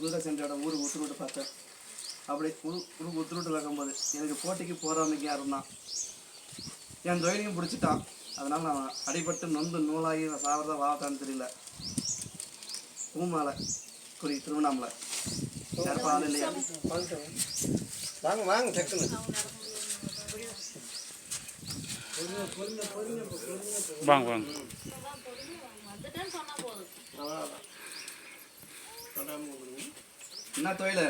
குதிரை சென்ற ஊருக்கு உத்துருட்டு பார்த்தேன். அப்படி ஊருக்கு உத்துருட்டு வைக்கும்போது எனக்கு போட்டிக்கு போகிறவனுக்கு யாரும் தான் என் தொழிலையும் பிடிச்சிட்டான். அதனால் நான் அடிபட்டு நொந்து நூலாகி நான் சாகிறதா வாத்தான்னு தெரியல. பூமாலை குறி திருவண்ணாமலை யாருப்பா ஆள் இல்லையா? வாங்க வாங்க டக்குன்னு வாங்க வாங்க. என்ன தொழில்?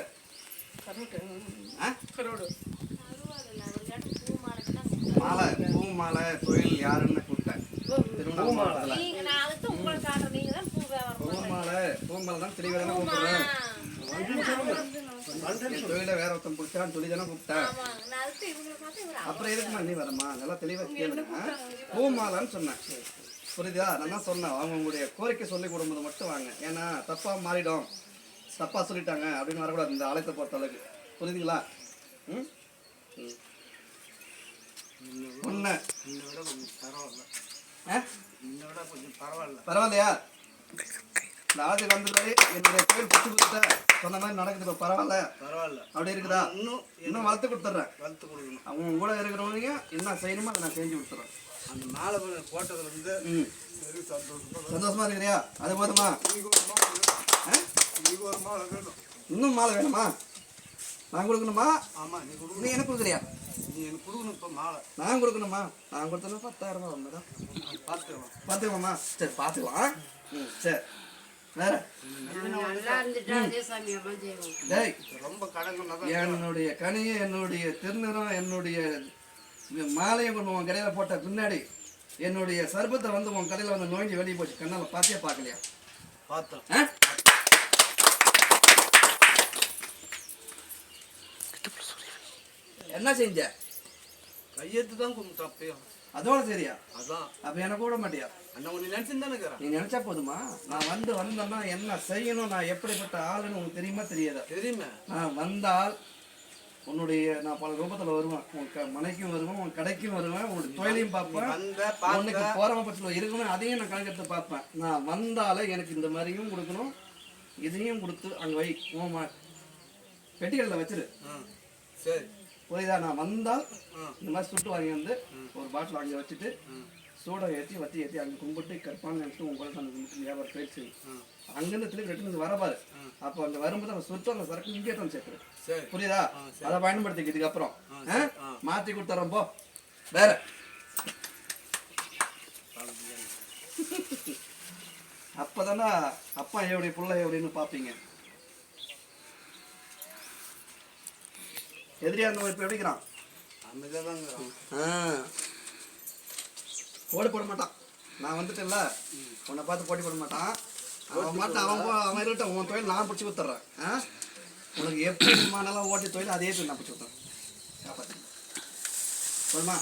மாலை பூ மாலை தொழில் யாருன்னு கூப்பிட்டேன். திருவண்ணாமலை பூமாலை தான் தெளிவாக தானே கூப்பிடுறேன். தொழிலை வேற ஒருத்தன் பிடிச்சான்னு சொல்லி தானே கூப்பிட்டேன். அப்புறம் எதுக்குமா நீ வரமா? நல்லா தெளிவாக கேளுங்க. பூமாலைன்னு சொன்னேன், புரியுதா? நான் தான் சொன்னேன் அவங்க உங்களுடைய கோரிக்கை சொல்லி கொடுக்கும்போது மட்டும் வாங்க. ஏன்னா தப்பாக மாறிடும், தப்பாக சொல்லிட்டாங்க அப்படின்னு வரக்கூடாது இந்த ஆலயத்தை பொறுத்த அளவுக்கு, புரியுதுங்களா? ம் ஒன்று பரவாயில்லையா? இந்த ஆலயத்துக்கு வந்துடுறாரு என்னுடைய கோயில் பிடிச்சி கொடுத்துட்ட சொன்ன மாதிரி நடக்குது. பரவாயில்ல அப்படி இருக்குதா? இன்னும் வளர்த்து கொடுத்துட்றேன். அவங்க கூட இருக்கிறவங்க என்ன செய்யணுமோ அதை நான் செஞ்சு கொடுத்துட்றேன். அந்த மாலை போட்டதுல இருந்து சந்தோஷமா இருக்கிறியா? அது போதுமா? இன்னும் மாலை வேணுமா? நான் கொடுக்கணுமா? ஆமா நீ எனக்கு கொடுக்குறியா? நீ எனக்கு கொடுக்கணும். இப்போ மாலை நான் கொடுக்கணுமா? நான் கொடுத்தேன்னா 10,000 ரூபா வந்துடும். பார்த்துக்கலாமா? சரி பார்த்துக்கலாம். சரி வேற ரொம்ப கடங்க என்னுடைய கனியை என்னுடைய திருநிறம் என்னுடைய மாலையை கொண்டு உன் கடையில் போட்ட பின்னாடி என்னுடைய சர்பத்தை வந்து உன் கடையில் வந்து நோய்ஞ்சி வெளியே போச்சு. கண்ணால் பார்த்தியா பார்க்கலையா? பார்த்தேன். என்ன செஞ்ச? கையெழுத்து தான் கும்பிட்டப்பையும் அதோட சரியா? அதான். அப்ப எனக்கு கூட மாட்டியா? அண்ணா நீ நினைச்சுதானே? நீ நினைச்சா போதுமா? நான் வந்தேன்னா என்ன செய்யணும், நான் எப்படிப்பட்ட ஆளுன்னு உனக்கு தெரியுமா தெரியாதா? தெரியுமே. நான் வந்தால் உன்னுடைய நான் பல ரூபத்தில் வருவேன். உன் மனைக்கும் வருவேன், உன் கடைக்கும் வருவேன், உன்னுடைய தொழிலையும் பார்ப்பேன், உனக்கு போறவ பட்சத்தில் இருக்கணும் அதையும் நான் கணக்கெடுத்து பார்ப்பேன். நான் வந்தாலே எனக்கு இந்த மாதிரியும் கொடுக்கணும், இதையும் கொடுத்து அங்கே வை பெட்டிகளில் வச்சிரு. சரி புரியுதா? நான் வந்தால் இந்த மாதிரி சுட்டு வாங்கி வந்து ஒரு பாட்டில் வாங்கி வச்சுட்டு சூடை ஏற்றி வத்தி ஏற்றி அங்கே கும்பிட்டு கற்பான்னு நினச்சிட்டு உங்களுக்கு அந்த கும்பிட்டு வியாபாரம் போயிடுச்சு. அங்கேருந்து திரும்பி ரிட்டர்ன் வரப்பாரு. அப்போ அங்கே வரும்போது அந்த சுட்டு அந்த சரக்கு இங்கே தான் சேர்க்குறேன். புரியுதா? அதை பயன்படுத்திக்க. இதுக்கப்புறம் மாற்றி கொடுத்துறோம். போ வேற. அப்போதானே அப்பா எப்படி பிள்ளை எப்படின்னு பார்ப்பீங்க. எதிரியா இருந்தவன் இப்போ எப்படிக்கிறான்? போட்டி போட மாட்டான். நான் வந்துட்டேன்ல, உன்னை பார்த்து போட்டி போட மாட்டான். அவன் மாட்டான். அவன் இருக்கட்டும். உன் தொழில் நான் பிடிச்சி கொடுத்துட்றேன். உனக்கு எப்படி விமானெல்லாம் ஓட்டி தொழில் அதே தொழில் நான் பிடிச்சி கொடுத்துறேன். காப்பாற்று போதுமா?